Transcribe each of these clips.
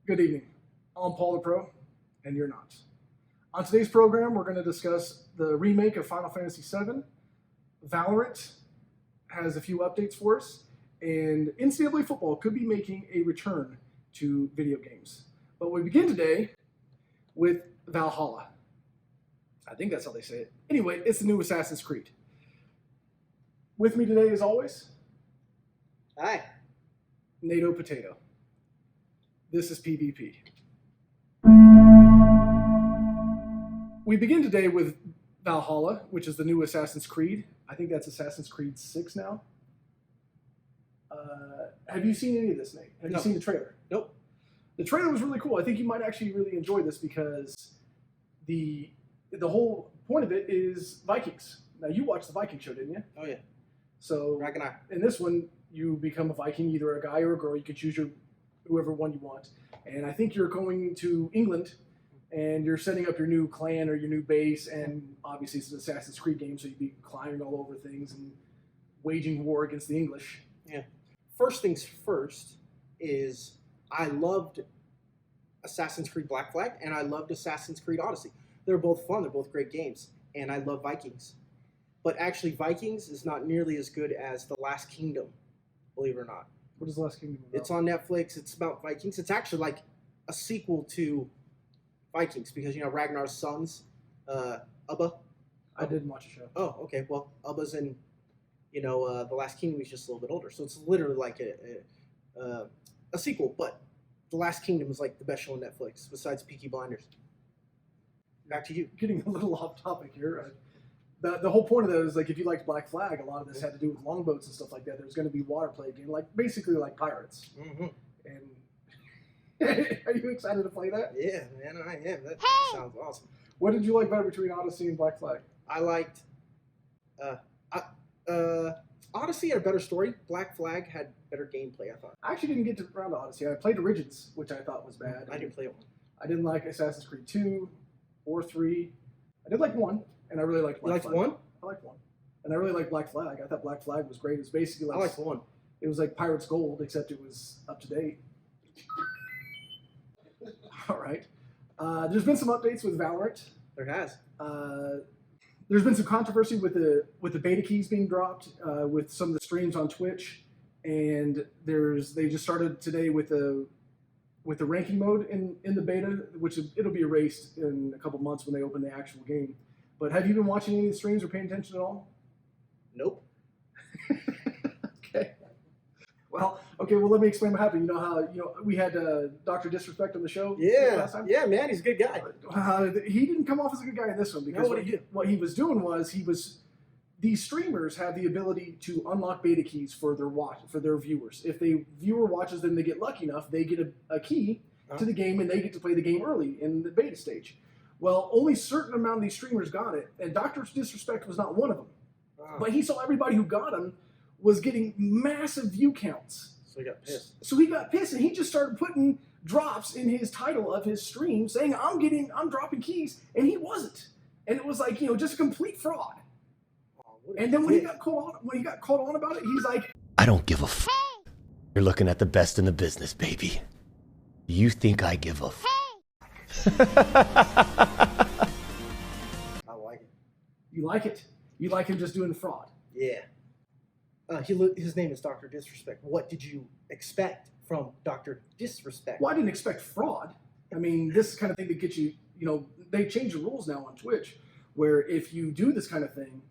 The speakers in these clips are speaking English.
Good evening. I'm Paul the Pro, and you're not. On today's program, we're going to discuss the remake of Final Fantasy VII. Valorant has a few updates for us, and NCAA football could be making a return to video games. But we begin today with Valhalla. I think that's how they say it. Anyway, it's the new Assassin's Creed. With me today, as always, Hi. NATO Potato. This is PvP. We begin today with Valhalla, which is the new Assassin's Creed. I think that's Assassin's Creed 6 now. Have you seen any of this, Nate? Have you seen the trailer? Nope. The trailer was really cool. I think you might actually really enjoy this because the whole point of it is Vikings. Now, you watched the Viking show, didn't you? Oh, yeah. So Ragnar. in this one, you become a Viking, either a guy or a girl. You can choose whoever one you want. And I think you're going to England, and you're setting up your new clan or your new base. And obviously, it's an Assassin's Creed game, so you'd be climbing all over things and waging war against the English. Yeah. First things first is I loved Assassin's Creed Black Flag, and I loved Assassin's Creed Odyssey. They're both fun. They're both great games. And I love Vikings. But actually, Vikings is not nearly as good as The Last Kingdom, believe it or not. What is The Last Kingdom about? It's on Netflix. It's about Vikings. It's actually like a sequel to Vikings because, you know, Ragnar's sons, Ubba. I didn't watch the show. Oh, okay. Well, Ubba's in, The Last Kingdom. He's just a little bit older. So it's literally like a sequel. But The Last Kingdom is like the best show on Netflix besides Peaky Blinders. Back to you. Getting a little off topic here. The whole point of that is, like, if you liked Black Flag, a lot of this had to do with longboats and stuff like that. There's going to be water play again, like basically like pirates. Mm-hmm. And are you excited to play that? Yeah, man, I am. That sounds awesome. What did you like better between Odyssey and Black Flag? I liked Odyssey had a better story. Black Flag had better gameplay, I thought. I actually didn't get to around to Odyssey. I played Origins, which I thought was bad. I didn't play one. I didn't like Assassin's Creed 2 or 3. I did like 1, and I really liked Black Flag. You liked 1? I liked 1. And I really liked Black Flag. I thought Black Flag was great. It was basically like... I liked 1. It was like Pirates Gold, except it was up to date. All right. There's been some updates with Valorant. There has. There's been some controversy with the beta keys being dropped with some of the streams on Twitch, and they just started today with the ranking mode in the beta, which it'll be erased in a couple months when they open the actual game. But have you been watching any of the streams or paying attention at all? Nope. Okay. Well, let me explain what happened. You know how we had Dr. Disrespect on the show last time? Yeah, man, he's a good guy. He didn't come off as a good guy in this one because what he was doing was these streamers have the ability to unlock beta keys for their viewers. If the viewer watches them, they get lucky enough, they get a key to the game and they get to play the game early in the beta stage. Well, only a certain amount of these streamers got it, and Dr. Disrespect was not one of them. But he saw everybody who got them was getting massive view counts. So he got pissed. And he just started putting drops in his title of his stream saying, I'm dropping keys, and he wasn't. And it was like, just a complete fraud. And then when he got called on about it, he's like, I don't give a f. You're looking at the best in the business, baby. You think I give a f? I like it. You like it? You like him just doing fraud? Yeah. His name is Dr. Disrespect. What did you expect from Dr. Disrespect? Well, I didn't expect fraud. I mean, this kind of thing that gets you, they change the rules now on Twitch, where if you do this kind of thing,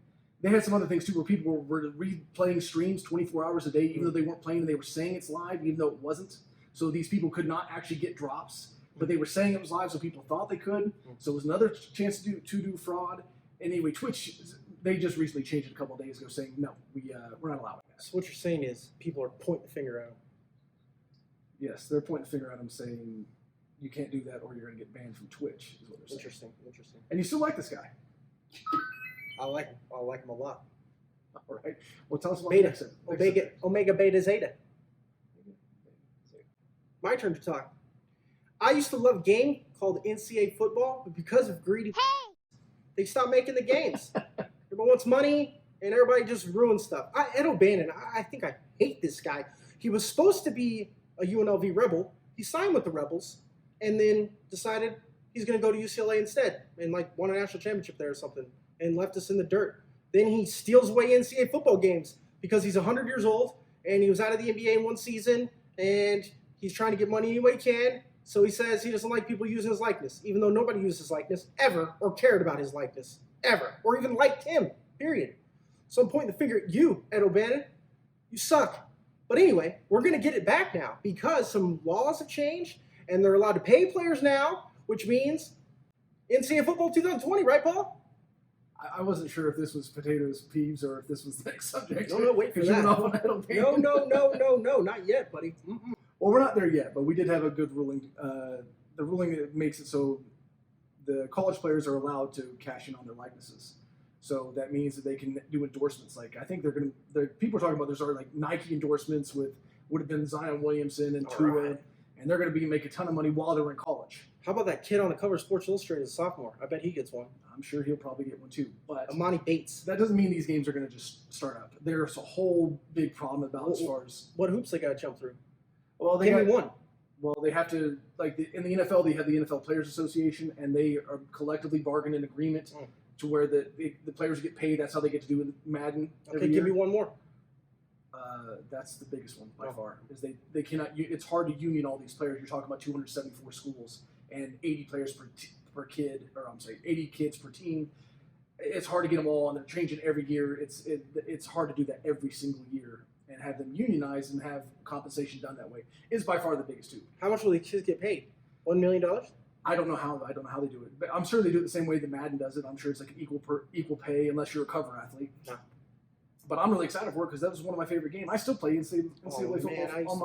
they had some other things too, where people were replaying streams 24 hours a day, even though they weren't playing, and they were saying it's live, even though it wasn't. So these people could not actually get drops, but they were saying it was live, so people thought they could. So it was another chance to do fraud. Anyway, Twitch, they just recently changed it a couple of days ago, saying no, we're not allowing that. So what you're saying is people are pointing the finger at him. Yes, they're pointing the finger at him, saying you can't do that, or you're going to get banned from Twitch. Is what they're saying. Interesting. And you still like this guy? I like him. I like him a lot. All right. Well, tell us about Beta. Next Omega Beta Zeta. My turn to talk. I used to love a game called NCAA football, but because of greedy, they stopped making the games. Everyone wants money, and everybody just ruins stuff. Ed O'Bannon, I think I hate this guy. He was supposed to be a UNLV Rebel. He signed with the Rebels, and then decided he's going to go to UCLA instead and like won a national championship there or something and left us in the dirt. Then he steals away NCAA football games because he's 100 years old and he was out of the NBA in one season and he's trying to get money any way he can. So he says he doesn't like people using his likeness, even though nobody used his likeness ever or cared about his likeness ever or even liked him, period. So I'm pointing the finger at you, Ed O'Bannon. You suck. But anyway, we're going to get it back now because some laws have changed and they're allowed to pay players now, which means NCAA football 2020, right, Paul? I wasn't sure if this was potatoes, peeves, or if this was the next subject. No, wait for 'Cause you that. went off on Ed O'Bannon. No, not yet, buddy. Mm-mm. Well, we're not there yet, but we did have a good ruling. The ruling that makes it so the college players are allowed to cash in on their likenesses. So that means that they can do endorsements. Like I think people are talking about there's already like Nike endorsements with would have been Zion Williamson and Tua, right. and they're going to be make a ton of money while they're in college. How about that kid on the cover of Sports Illustrated as a sophomore? I bet he gets one. I'm sure he'll probably get one too. But Amani Bates. that doesn't mean these games are going to just start up. There's a whole big problem about as far as What hoops they got to jump through? well Give me one. Well, they have to in the NFL. They have the NFL Players Association, and they are collectively bargained an agreement to where the players get paid. That's how they get to do it in Madden. Okay, give me one more. That's the biggest one by far. Is they cannot. It's hard to union all these players. You're talking about 274 schools and 80 players per kid, or I'm sorry, 80 kids per team. It's hard to get them all, and they're changing every year. It's hard to do that every single year and have them unionized and have compensation done that way. Is by far the biggest too. How much will the kids get paid? $1 million? I don't know how they do it, but I'm sure they do it the same way that Madden does it. I'm sure it's like an equal pay unless you're a cover athlete. No. But I'm really excited for it because that was one of my favorite games. I still play NCAA football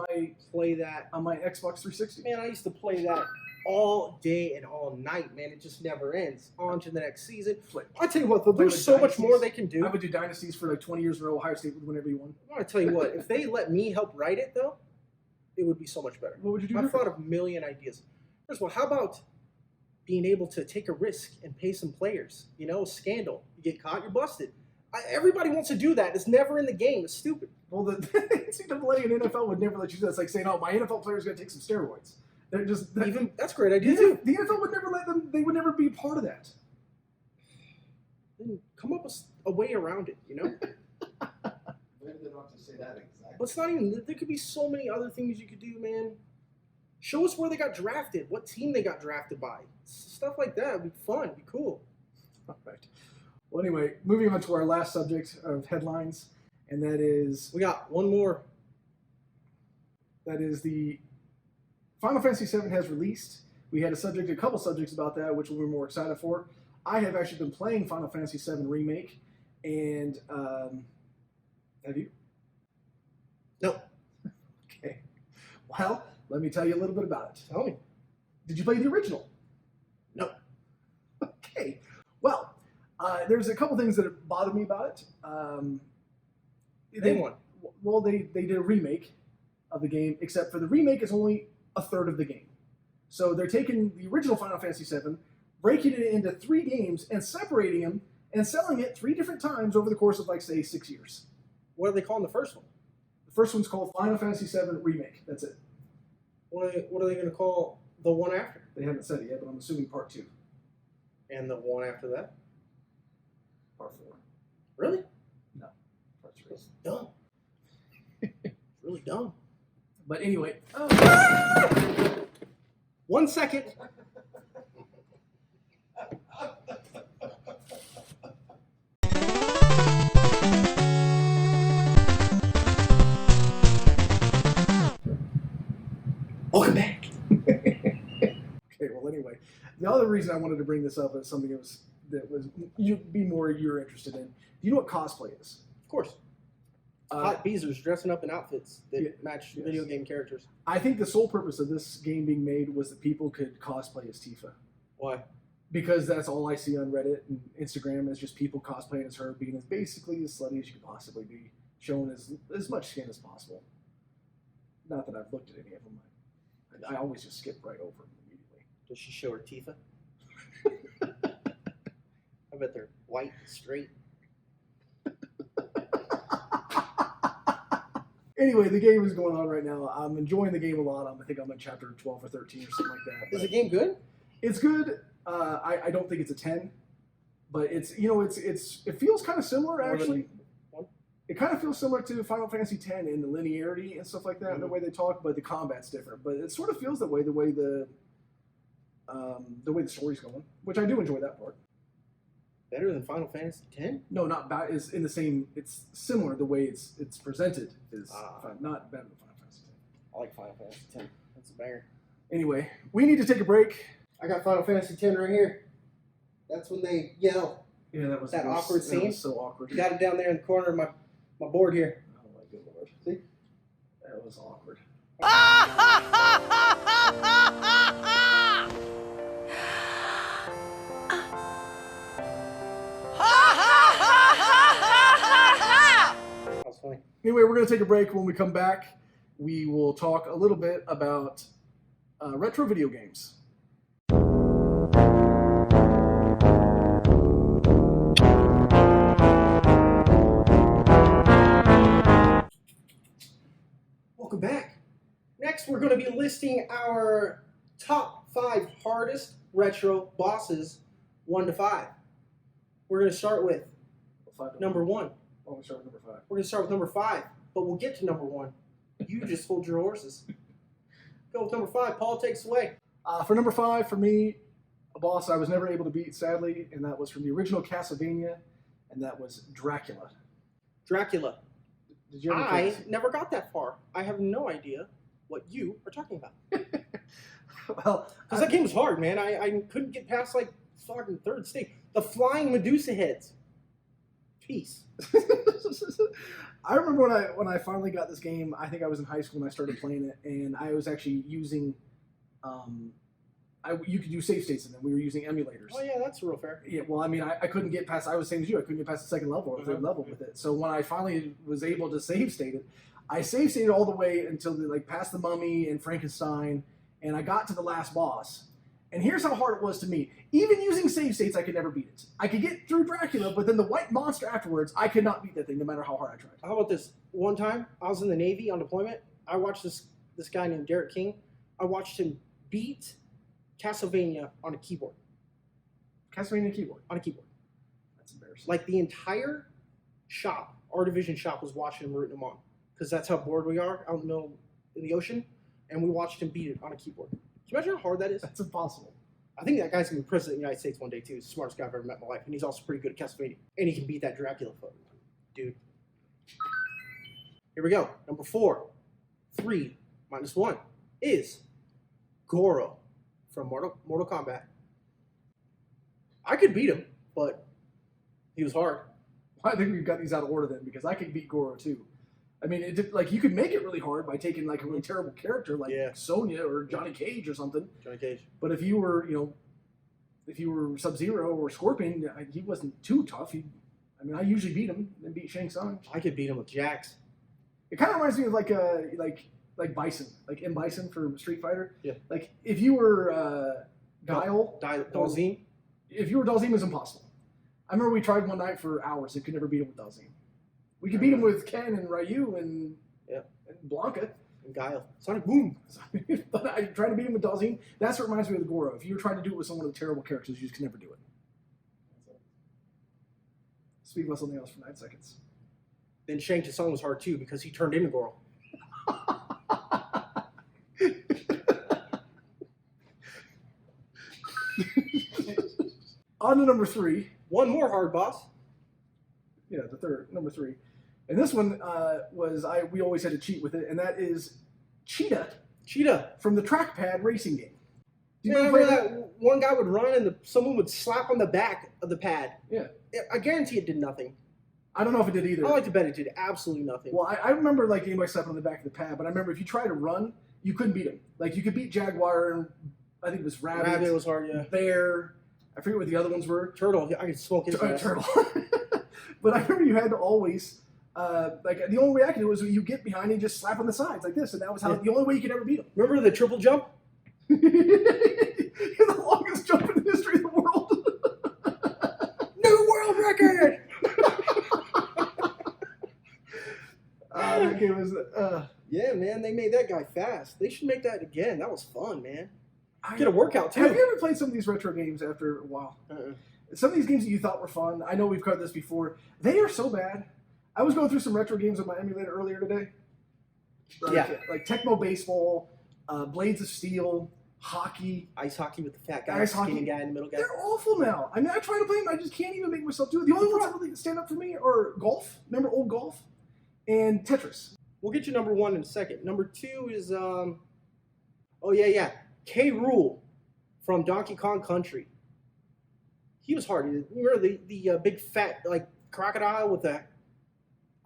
on my Xbox 360. Man, I used to play that all day and all night, man. It just never ends. On to the next season. I tell you what, though, there's so much more they can do. I would do dynasties for like 20 years in a row. Ohio State would win every one. I want to tell you what, if they let me help write it, though, it would be so much better. What would you do? I've thought of a million ideas. First of all, how about being able to take a risk and pay some players? You know, a scandal. You get caught, you're busted. Everybody wants to do that. It's never in the game. It's stupid. Well, the NCAA and NFL would never let you do that. It's like saying, "Oh, my NFL player's going to take some steroids." They're just that's a great idea too. The NFL would never let them. They would never be a part of that. Then come up with a way around it. You know. Maybe they don't have to say that exactly. But it's not even. There could be so many other things you could do, man. Show us where they got drafted, what team they got drafted by. Stuff like that would be fun, be cool. All right. Well, anyway, moving on to our last subject of headlines, and that is We got one more. that is the Final Fantasy VII has released. We had a couple subjects about that, which we're more excited for. I have actually been playing Final Fantasy VII Remake, and have you? No. Okay. Well, let me tell you a little bit about it. Tell me. Did you play the original? No. Okay. Well, there's a couple things that bothered me about it. They did a remake of the game, except for the remake is only a third of the game. So they're taking the original Final Fantasy VII, breaking it into 3 games, and separating them and selling it 3 different times over the course of, like, say, 6 years. What are they calling the first one? The first one's called Final Fantasy VII Remake. That's it. What are they going to call the one after? They haven't said it yet, but I'm assuming Part 2. And the one after that? Part 4. Really? No. Part 3. That's dumb. Really dumb. But anyway. 1 second. Welcome back. Okay, well, anyway, the other reason I wanted to bring this up is something you'd be more you're interested in. Do you know what cosplay is? Of course. Hot Beezers dressing up in outfits that match yes. video game characters. I think the sole purpose of this game being made was that people could cosplay as Tifa. Why? Because that's all I see on Reddit and Instagram is just people cosplaying as her, being as basically as slutty as you could possibly be, showing as much skin as possible. Not that I've looked at any of them. I always just skip right over them immediately. Does she show her Tifa? I bet they're white, straight. Anyway, the game is going on right now. I'm enjoying the game a lot. I think I'm in chapter 12 or 13 or something like that. Is the game good? It's good. I don't think it's a 10, but it's it feels kind of similar actually. It kind of feels similar to Final Fantasy X in the linearity and stuff like that, the way they talk, but the combat's different. But it sort of feels that way the way the story's going, which I do enjoy that part. Better than Final Fantasy X? No, not bad. Is in the same. It's similar the way it's presented. Is not better than Final Fantasy X. I like Final Fantasy X. That's a banger. Anyway, we need to take a break. I got Final Fantasy X right here. That's when they yell. Yeah, that was awkward scene. That was so awkward. You got it down there in the corner of my board here. Oh my good lord! See, that was awkward. That was funny. Anyway, we're going to take a break. When we come back, we will talk a little bit about retro video games. Welcome back. Next, we're going to be listing our top 5 hardest retro bosses, 1 to 5. We're going to start with number 1. Oh, we start with number 5. We're going to start with number 5, but we'll get to number 1. You just hold your horses. Go with number 5. Paul, takes away. For number 5, for me, a boss I was never able to beat, sadly, and that was from the original Castlevania, and that was Dracula. Dracula. Did you ever I play never got that far. I have no idea what you are talking about. Well, Because that game was hard, man. I couldn't get past, like, fucking 3rd stage. The flying Medusa heads. Peace. I remember when I finally got this game. I think I was in high school and I started playing it, and I was actually using, you could do save states in them. We were using emulators. Oh, yeah, that's real fair. Yeah, well, I mean, I couldn't get past. I was the same as you. I couldn't get past the 2nd level or 3rd level with it. So when I finally was able to save state it, I save stated all the way until past the Mummy and Frankenstein, and I got to the last boss. And here's how hard it was to me. Even using save states, I could never beat it. I could get through Dracula, but then the white monster afterwards, I could not beat that thing no matter how hard I tried. How about this? One time, I was in the Navy on deployment. I watched this guy named Derek King. I watched him beat Castlevania on a keyboard. Castlevania keyboard. On a keyboard. That's embarrassing. Like the entire shop, our division shop, was watching him rooting him on. Because that's how bored we are out in the middle in the ocean. And we watched him beat it on a keyboard. Can you imagine how hard that is? That's impossible. I think that guy's going to be president of the United States one day, too. He's the smartest guy I've ever met in my life. And he's also pretty good at Castlevania. And he can beat that Dracula foot. Dude. Here we go. Number 4. 3 minus 1 is Goro from Mortal Kombat. I could beat him, but he was hard. I think we've got these out of order then, because I could beat Goro too. I mean, you could make it really hard by taking like a really terrible character like Sonya or Johnny Cage or something. Johnny Cage. But if you were, Sub-Zero or Scorpion, he wasn't too tough. I usually beat him and beat Shang Tsung. I could beat him with Jax. It kind of reminds me of like Bison, like M. Bison for Street Fighter. Yeah. Like if you were Guile, Dalzim. If you were Dalzim, it was impossible. I remember we tried one night for hours and could never beat him with Dalzim. We could beat him with Ken and Ryu and Blanca. And Guile. Sonic Boom. But I tried to beat him with Dalzim. That's what reminds me of the Goro. If you were trying to do it with someone with terrible characters, you just could never do it. Speak about something else for 9 seconds. Then Shang Tsung was hard too because he turned into Goro. On to number 3. One more hard boss. Yeah, number 3. And this one we always had to cheat with it, and that is Cheetah. Cheetah. From the trackpad racing game. Do you remember that? One guy would run and someone would slap on the back of the pad. Yeah. I guarantee it did nothing. I don't know if it did either. I like to bet it did absolutely nothing. Well, I remember like anybody slapping on the back of the pad, but I remember if you tried to run, you couldn't beat him. Like you could beat Jaguar and I think it was Rabbit. Rabbit was hard, yeah. Bear. I forget what the other ones were. Turtle. I could smoke his ass. Turtle. But I remember you had to always, the only way I could do was you get behind and just slap on the sides like this, and that was the only way you could ever beat him. Remember the triple jump? You're the longest jump in the history of the world. New world record! that game was. Yeah, man, they made that guy fast. They should make that again. That was fun, man. Get a workout too. Have you ever played some of these retro games after a while? Some of these games that you thought were fun, I know we've covered this before, they are so bad. I was going through some retro games on my emulator earlier today. Like Tecmo Baseball, Blades of Steel, hockey. Ice hockey with the fat guy, Ice skinny hockey. guy in the middle guy. They're awful now. I mean, I try to play them, I just can't even make myself do it. The only ones that really stand up for me are golf. Remember old golf? And Tetris. We'll get you number 1 in a second. Number 2 is, K. Rool from Donkey Kong Country. He was hard. You remember the big fat like crocodile with the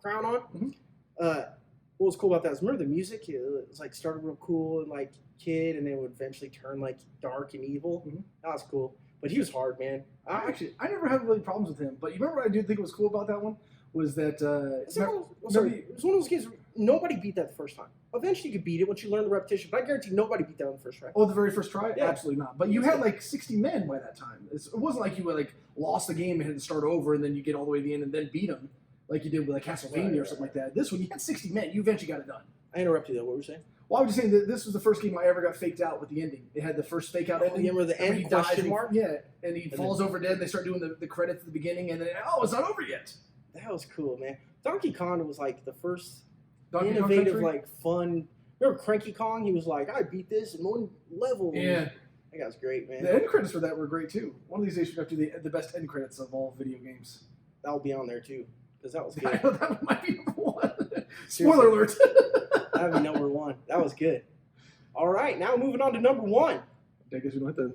crown on? Mm-hmm. What was cool about that is remember the music? It was like started real cool and like kid, and then would eventually turn like dark and evil. Mm-hmm. That was cool. But he was hard, man. I never had really problems with him. But you remember what I did think was cool about that one? Was that it was one of those games where nobody beat that the first time. Eventually you could beat it once you learn the repetition, but I guarantee nobody beat that on the first try. Oh, the very first try? Yeah. Absolutely not. But you had like 60 men by that time. It wasn't like you were like lost the game and had to start over and then you get all the way to the end and then beat them like you did with like Castlevania or something like that. This one, you had 60 men. You eventually got it done. I interrupted you though. What were you saying? Well, I was just saying that this was the first game I ever got faked out with the ending. It had the first fake out ending. You remember the end question mark? Yeah, and he falls over dead. And they start doing the credits at the beginning, and then it's not over yet. That was cool, man. Donkey Kong was like the first Donkey Kong innovative, Country? like fun. Remember Cranky Kong? He was like, I beat this in one level. Yeah. That guy was great, man. The end credits for that were great too. One of these days, we're going to do the best end credits of all video games. That'll be on there too, because that was I good. know that one might be number 1. Spoiler alert. That'd be number 1. That was good. All right, now moving on to number 1. I guess we don't have to.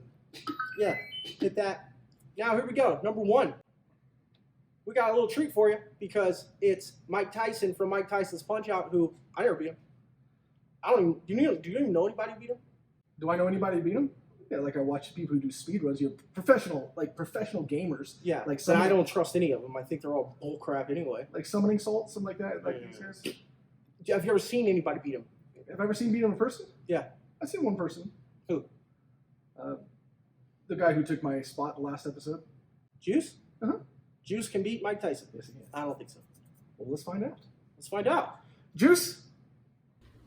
Yeah, hit that. Now here we go. Number 1. We got a little treat for you because it's Mike Tyson from Mike Tyson's Punch-Out, who I never beat him. I don't even. Do you even know anybody who beat him? Do I know anybody who beat him? Yeah, like I watch people who do speedruns. You know, professional gamers. Yeah, like but I don't trust any of them. I think they're all bull crap anyway. Like Summoning Salt, something like that. Like these guys. Have you ever seen anybody beat him? Have I ever seen beat him in person? Yeah. I've seen one person. Who? The guy who took my spot the last episode. Juice? Uh-huh. Juice can beat Mike Tyson. Yes, he can. I don't think so. Well, let's find out. Let's find out. Juice?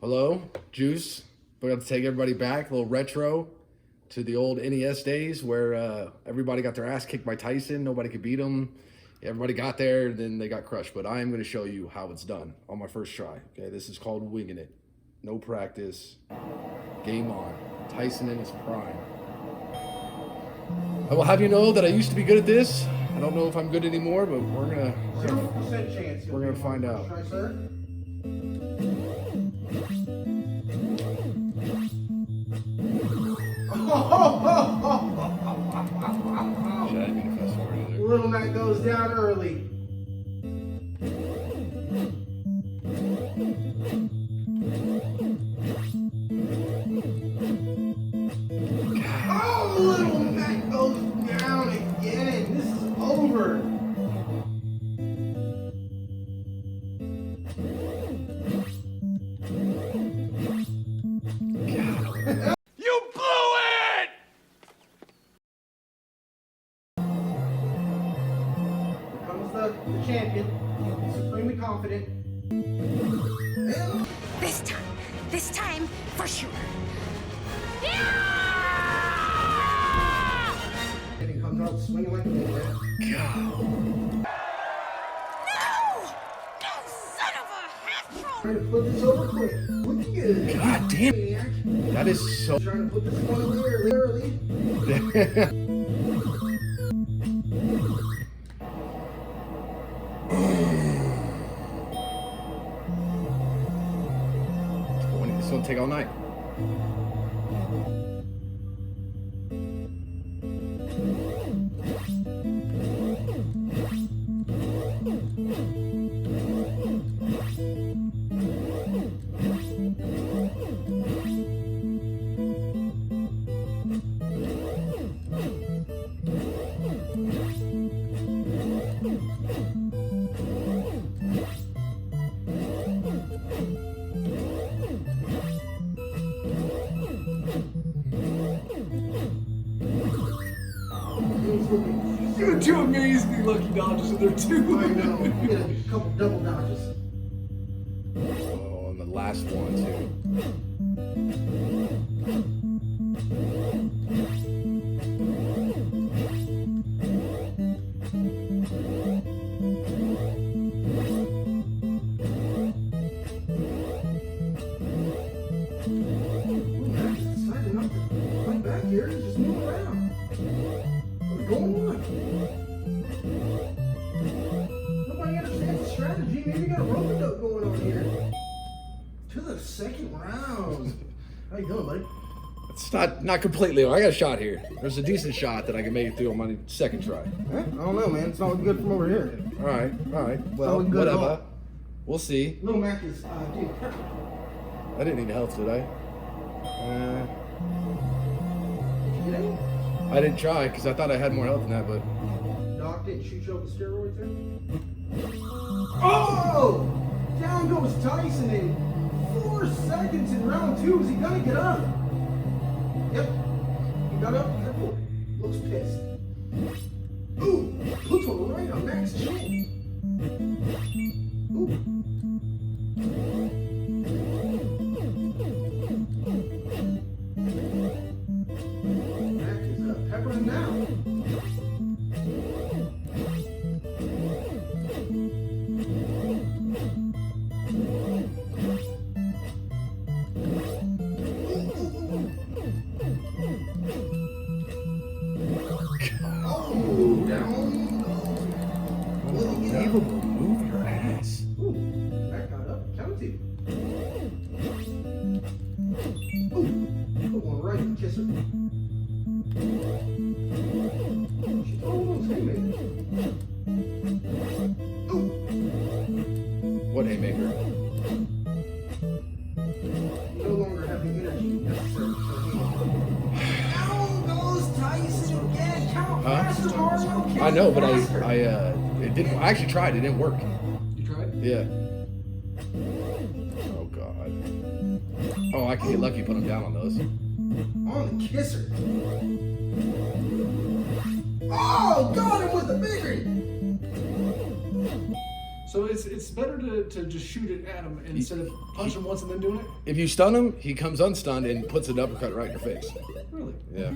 Hello, Juice. We're going to take everybody back, a little retro, to the old NES days where everybody got their ass kicked by Tyson. Nobody could beat him. Everybody got there, then they got crushed. But I am going to show you how it's done on my first try. Okay, this is called winging it. No practice. Game on. Tyson in his prime. I will have you know that I used to be good at this. I don't know if I'm good anymore, but we're gonna 0% chance. we're gonna find out. Try, sir. Shit, I didn't mean to fast forward either. Little Mac goes down early. Oh, Little Mac goes down again. This is over. You blew it! Here comes the champion, supremely confident. This time, for sure. And he comes out swinging like a midget. No! No, son of a half-troll! Trying to put this over quick. Looking good. God damn. That is so. Trying to put this one away early. This will take all night. You're two amazingly lucky dodges in there too. I know. You get a couple double dodges. last one too. Decided not to fight back here. He's just moving around. What's going on? Nobody understands the strategy. Maybe we got a rope-a-dope going on here. To the second round. How you doing, buddy? It's not completely. I got a shot here. There's a decent shot that I can make it through on my second try. I don't know, man. It's not looking good from over here. All right. Well, looking good at whatever. all. We'll see. Little Mac is, dude. I didn't need health, did I? Did you get any? I didn't try because I thought I had more health than that, but Doc didn't shoot you up with steroids there? Oh! Down goes Tyson in 4 seconds in round 2. Is he gonna get up? Yep. He got up. Careful. Looks pissed. Ooh! Puts one right on Mac's chin. Ooh. Mac is peppering now. Oh, down. unbelievable move your ass. Ooh, that got up. Count two. Ooh, put one right and kiss her. She threw those haymakers. Ooh, What haymaker? you no longer have the energy necessary for haymaker. Down goes Tyson again. Count faster, Mario. Count I know, but faster. it didn't. I actually tried. It didn't work. You tried? Yeah. Oh god. Oh, I can get lucky. Put him down on those. On the kisser. Oh, got him with the big one. So it's better to just shoot it at him instead of punch him once and then doing it? If you stun him, he comes unstunned and puts an uppercut right in your face. Really? Yeah.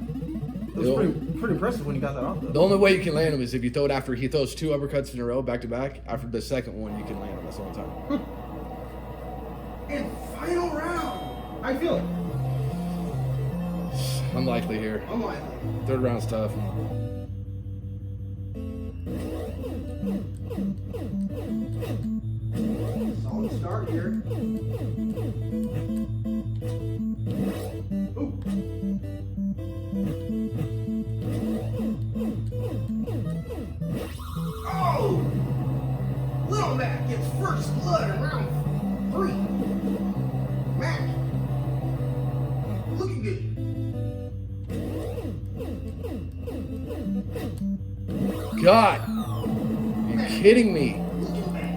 That was pretty impressive when you got that off, though. The only way you can land him is if you throw it after he throws 2 uppercuts in a row, back to back. After the second one, you can land him. That's the only time. And final round. How you feeling? Unlikely here. Unlikely. Third round's tough. Solid start here. Ooh. Oh! Little Mac gets first blood in round 3. Mac, looking good. God! You're kidding me. Looking bad.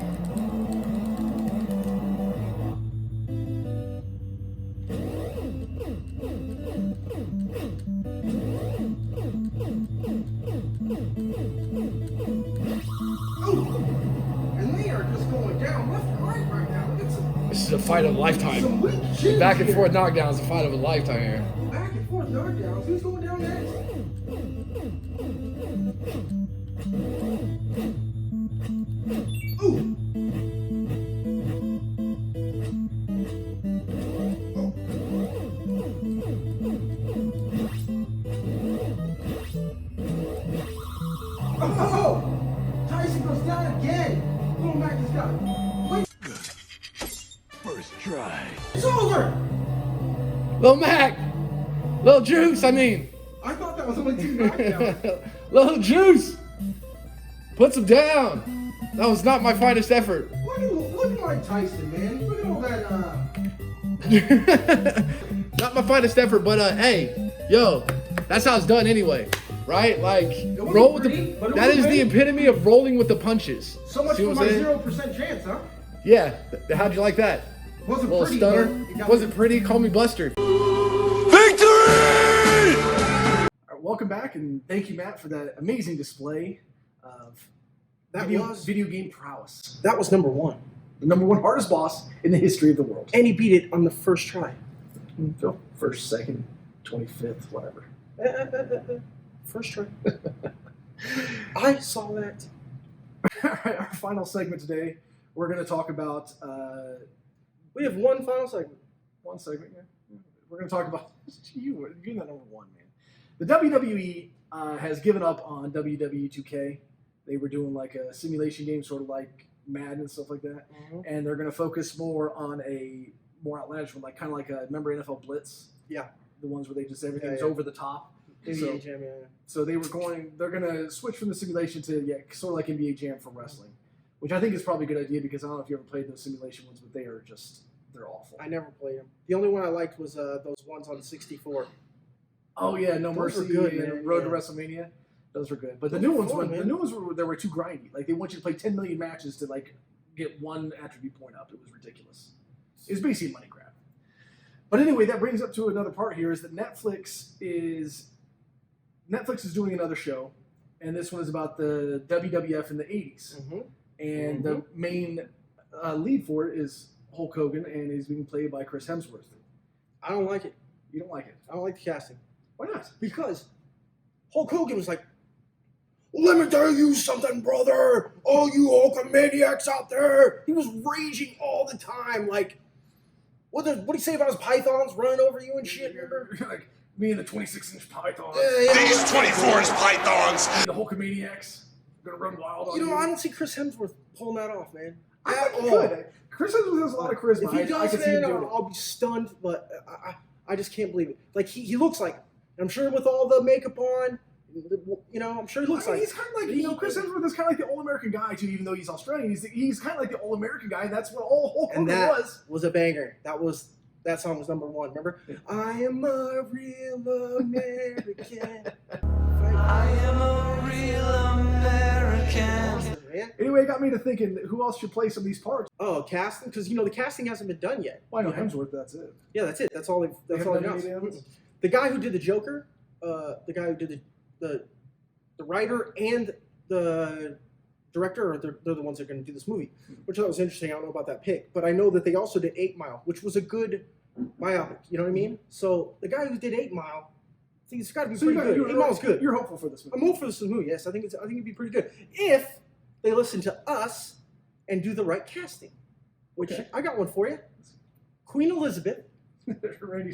Oh! And they are just going down left and right now. Look at some This is a fight of a lifetime. weak shins Back and here. forth knockdowns, a fight of a lifetime here. Back and forth knockdowns. Who's going down next? Ooh! Oh! Tyson goes down again. Little Mac has got it. Wait. First try. It's over. Lil Mac! Lil Juice, I mean. I thought that was only 2 knockdowns. Lil Juice! Puts him down. That was not my finest effort. Look at Mike Tyson, man. Look at all that. Not my finest effort, but hey, yo, that's how it's done anyway, right? Like, wasn't roll with pretty, but the. it That was is the pretty. epitome of rolling with the punches. So much See for what my I'm saying? 0% chance, huh? Yeah. How'd you like that? Wasn't Little pretty, stunner. but it got Wasn't pretty. Call me Buster. All right, welcome back, and thank you, Matt, for that amazing display of That video, was- video game prowess. That was number 1. The number one hardest boss in the history of the world. And he beat it on the first try. So, first, second, 25th, whatever. First try. I saw that. All right, our final segment today, we're going to talk about We have one final segment. one segment. Yeah. We're going to talk about you're the number one, man. The WWE has given up on WWE 2K. They were doing like a simulation game, sort of like Madden and stuff like that, and they're going to focus more on a more outlandish one, like kind of like a remember NFL Blitz. Yeah. The ones where they just everything's Yeah. over the top. NBA Jam, yeah. So they're going to switch from the simulation to sort of like NBA Jam for wrestling, which I think is probably a good idea because I don't know if you ever played those simulation ones, but they're awful. I never played them. The only one I liked was those ones on 64. Oh yeah, No Those Mercy were good, and man, Road to yeah. WrestleMania. Those were good, but Those the new were ones, fun, man. the new ones they were too grindy. Like they want you to play 10 million matches to like get one attribute point up. It was ridiculous. It's basically a money grab. But anyway, that brings up to another part here is that Netflix is doing another show, and this one is about the WWF in the 80s. And the main lead for it is Hulk Hogan, and he's being played by Chris Hemsworth. I don't like it. You don't like it? I don't like the casting. Why not? Because Hulk Hogan was like, let me tell you something, brother. All you Hulkamaniacs out there. He was raging all the time. Like, what did he say about his pythons running over you and shit? Remember? Like me and the 26-inch pythons. These 24-inch pythons. And the Hulkamaniacs gonna run wild on you. You know, I don't see Chris Hemsworth pulling that off, man. I think he could. Chris Hemsworth has a lot of charisma. If he I does, can see him man, doing it. I'll be stunned. But I just can't believe it. Like he looks like. I'm sure with all the makeup on, you know, I'm sure he looks like. He's kind of like Chris Hemsworth is kind of like the all-American guy too. Even though he's Australian, he's kind of like the all-American guy. And that's what all Hulk And Hogan that was. a banger. That song was number one. Remember? I am a real American. I am a real American. Man. Anyway, it got me to thinking, who else should play some of these parts? Oh, casting? Because the casting hasn't been done yet. Well, I know Hemsworth. That's it. Yeah, that's it. That's all. That's all. haven't done Announced. any others? The guy who did the Joker, the guy who did the writer and the director, they're the ones that are going to do this movie, which I thought was interesting. I don't know about that pick, but I know that they also did 8 Mile, which was a good biopic. You know what I mean? So the guy who did 8 Mile, I think it's got to be pretty good. 8 Mile's good. You're hopeful for this movie. I'm hopeful for this movie. Yes, I think it'd be pretty good if they listen to us and do the right casting. Which I got one for you. Queen Elizabeth. Randy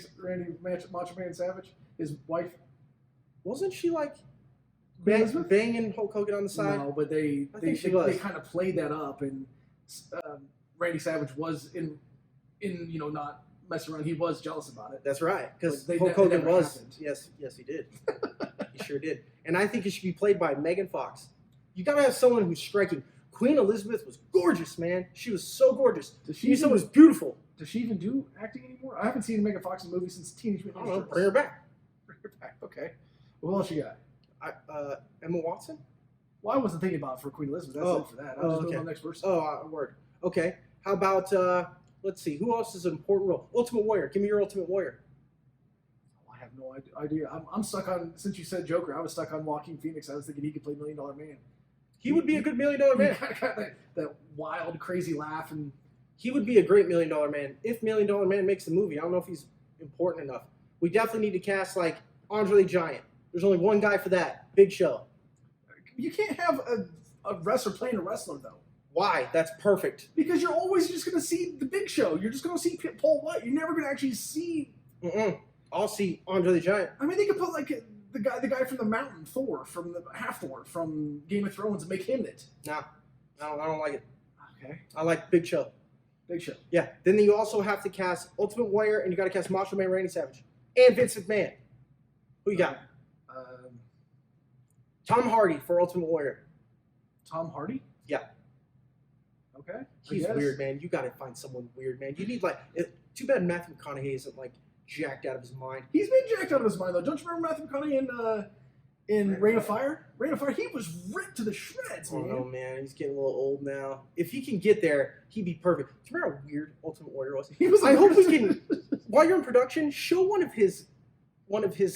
Macho Man Savage, his wife. Wasn't she like Queen Elizabeth? banging Hulk Hogan on the side? No, but they was. kind of played that up, and Randy Savage was in not messing around. He was jealous about it. That's right, because But Hulk Hogan never was. happened. Yes, he did. He sure did. And I think it should be played by Megan Fox. You gotta have someone who's striking. Queen Elizabeth was gorgeous, man. She was so gorgeous. She was beautiful. Does she even do acting anymore? I haven't seen Megan Fox in a movie since Teenage I Mutant don't know. Ninja Bring her Turtles. back. Bring her back. Okay. Well, what else you got? Emma Watson. Well, I wasn't thinking about it for Queen Elizabeth. That's it for that. I'll just move on to the next person. Oh, word. Okay. How about let's see. Who else is an important role? Ultimate Warrior. Give me your Ultimate Warrior. I have no idea. I'm stuck on, since you said Joker, I was stuck on Joaquin Phoenix. I was thinking he could play $1 Million Man. He would be a good $1 Million He Man. got that wild, crazy laugh. And He would be a great $1 Million Man. If $1 Million Man makes the movie, I don't know if he's important enough. We definitely need to cast like Andre the Giant. There's only one guy for that. Big Show. you can't have a wrestler playing a wrestler, though. Why? That's perfect. Because you're always just going to see the Big Show. You're just going to see Paul White. You're never going to actually see... I'll see Andre the Giant. I mean, they could put like the guy from the Mountain, Thor, from the Half Thor from Game of Thrones, and make him it. No, I don't like it. Okay. I like Big Show. Big Show. Yeah. Then you also have to cast Ultimate Warrior, and you got to cast Macho Man Randy Savage and Vince McMahon. Who you got? Tom Hardy for Ultimate Warrior. Tom Hardy? Yeah. Okay. He's weird, man. You got to find someone weird, man. You need too bad Matthew McConaughey isn't like jacked out of his mind. He's been jacked out of his mind, though. Don't you remember Matthew McConaughey in Reign of Fire? Reign of Fire, he was ripped to the shreds, man. Oh, no, man. He's getting a little old now. If he can get there, he'd be perfect. Do you remember how weird Ultimate Warrior was? I hope we can, while you're in production, show one of his promos. One of his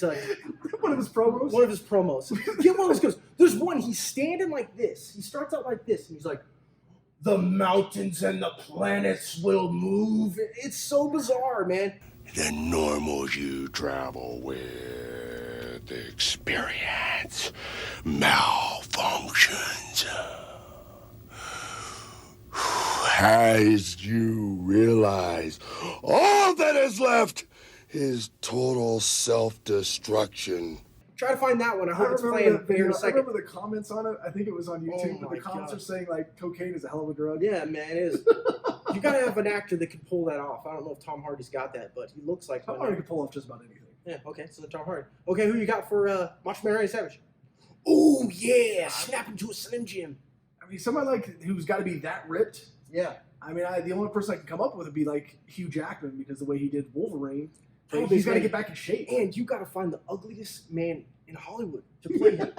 promos. Get one of those goes. There's one. He's standing like this. He starts out like this, and he's like, the mountains and the planets will move. It's so bizarre, man. The normals you travel with experience malfunctions. As you realize, all that is left is total self-destruction. Try to find that one. I I hope it's remember playing the here in video. a I second. remember the comments on it. I think it was on YouTube, Oh but my the comments God. are saying like cocaine is a hell of a drug. Yeah, man, it is. You gotta have an actor that can pull that off. I don't know if Tom Hardy's got that, but he looks like Tom one. Hardy can pull off just about anything. Yeah, okay, so then Tom Hardy. Okay, who you got for Macho Man Randy Savage? Oh yeah, snap into a Slim Jim. I mean, somebody like who's got to be that ripped. Yeah. I mean, the only person I can come up with would be like Hugh Jackman because the way he did Wolverine. Oh, He's got to man. get back in shape. And you gotta find the ugliest man in Hollywood to play him.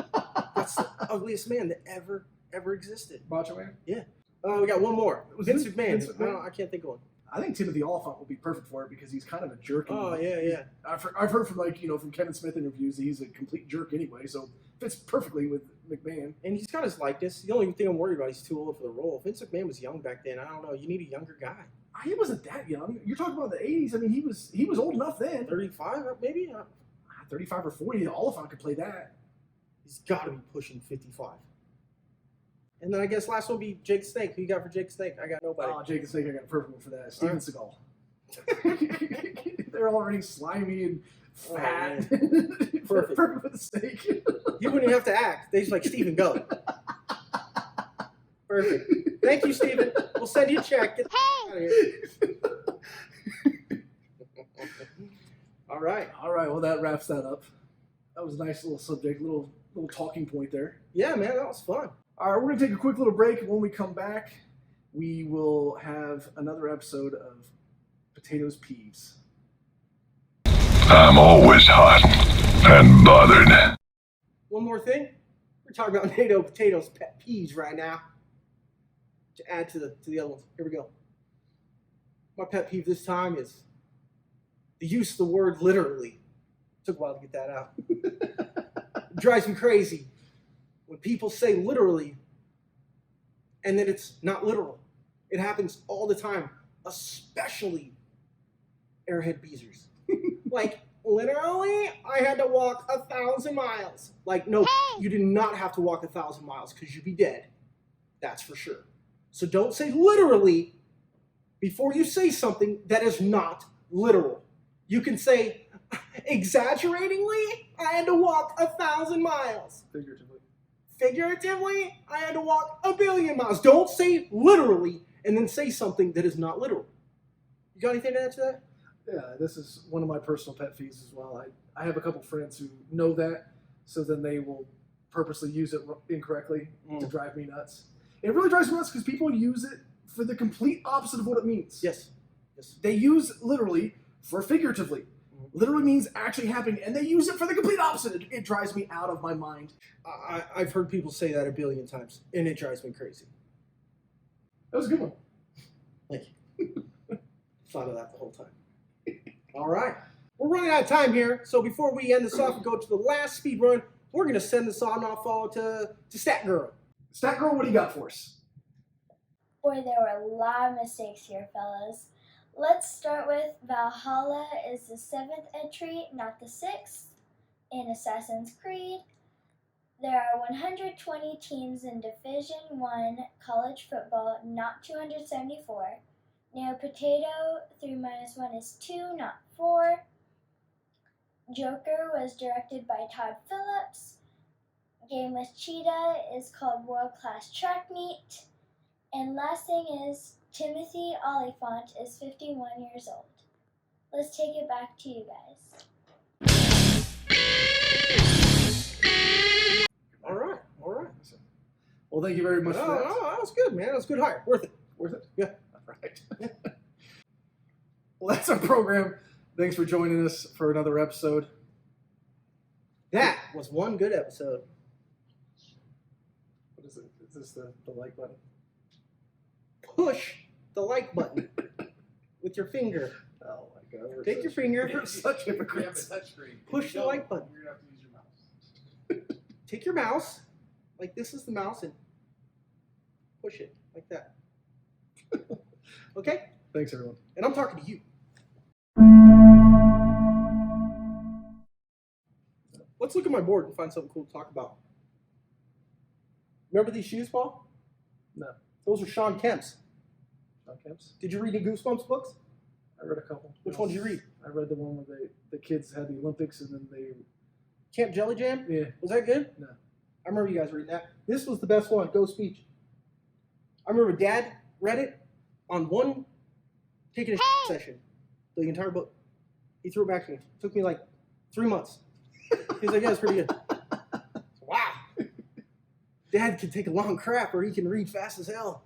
That's the ugliest man that ever existed. Macho Man. We got one more. Was Vince it McMahon. Vince McMahon? I can't think of one. I think Timothy Oliphant will be perfect for it because he's kind of a jerk. Oh yeah. I've heard from from Kevin Smith interviews that he's a complete jerk anyway, so fits perfectly with McMahon. And he's got his likeness. The only thing I'm worried about, he's too old for the role. Vince McMahon was young back then. I don't know. You need a younger guy. He wasn't that young. You're talking about the '80s. I mean, he was old enough then. 35, maybe? 35 or 40. Oliphant could play that. He's got to be pushing 55. And then I guess last one would be Jake Snake. Who you got for Jake Snake? I got nobody. Oh, Jake the Snake, I got a perfect one for that. Steven Seagal. They're already slimy and fat. Perfect. Perfect for the steak. You wouldn't even have to act. They just like, Steven, go. Perfect. Thank you, Steven. We'll send you a check. Get out of here. All right. All right, well, that wraps that up. That was a nice little subject, little talking point there. Yeah, man, that was fun. All right, we're going to take a quick little break. When we come back, we will have another episode of Potatoes Peeves. I'm always hot and bothered. One more thing. We're talking about NATO potatoes pet peeves right now. To add to the other ones. Here we go. My pet peeve this time is the use of the word literally. Took a while to get that out. It drives me crazy when people say literally and then it's not literal. It happens all the time, especially airhead beezers. Like, literally, I had to walk 1,000 miles. Like, no, you did not have to walk 1,000 miles because you'd be dead. That's for sure. So don't say literally before you say something that is not literal. You can say, exaggeratingly, I had to walk 1,000 miles. Figuratively, I had to walk 1,000,000,000 miles. Don't say literally and then say something that is not literal. You got anything to add to that? Yeah, this is one of my personal pet peeves as well. I have a couple friends who know that, so then they will purposely use it incorrectly to drive me nuts. It really drives me nuts because people use it for the complete opposite of what it means. Yes. They use literally for figuratively. Literally means actually happening, and they use it for the complete opposite. It drives me out of my mind. I've heard people say that 1,000,000,000 times, and it drives me crazy. That was a good one. Thank you. Thought of that the whole time. All right. We're running out of time here, so before we end this off and go to the last speed run, we're going to send this on off to Stat Girl. Stat Girl, what do you got for us? Boy, there were a lot of mistakes here, fellas. Let's start with Valhalla is the 7th entry, not the 6th, in Assassin's Creed. There are 120 teams in Division 1 college football, not 274. Now, Potato 3-1 is 2, not 4. Joker was directed by Todd Phillips. Game with Cheetah is called World Class Track Meet. And last thing is, Timothy Oliphant is 51 years old. Let's take it back to you guys. All right. Well, thank you very much for that. No, that was good, man. That was good hire. Worth it. Worth it? Yeah. All right. Well, that's our program. Thanks for joining us for another episode. That was one good episode. What is it? Is this the like button? Push the like button with your finger. Oh my God. we're Take such- your finger. We're such hypocrites. Push the like button. You're gonna have to use your mouse. Take your mouse, like this is the mouse, and push it like that. Okay? Thanks, everyone. And I'm talking to you. Let's look at my board and find something cool to talk about. Remember these shoes, Paul? No. Those are Sean Kemp's. Sean Kemp's? Did you read any Goosebumps books? I read a couple. Which one did you read? I read the one where the kids had the Olympics and then they. Camp Jelly Jam? Yeah. Was that good? No. I remember you guys reading that. This was the best one, Ghost Speech. I remember Dad read it on one taking a session, the entire book. He threw it back to me. It took me like 3 months. He's like, yeah, it's pretty good. Wow. Dad can take a long crap or he can read fast as hell.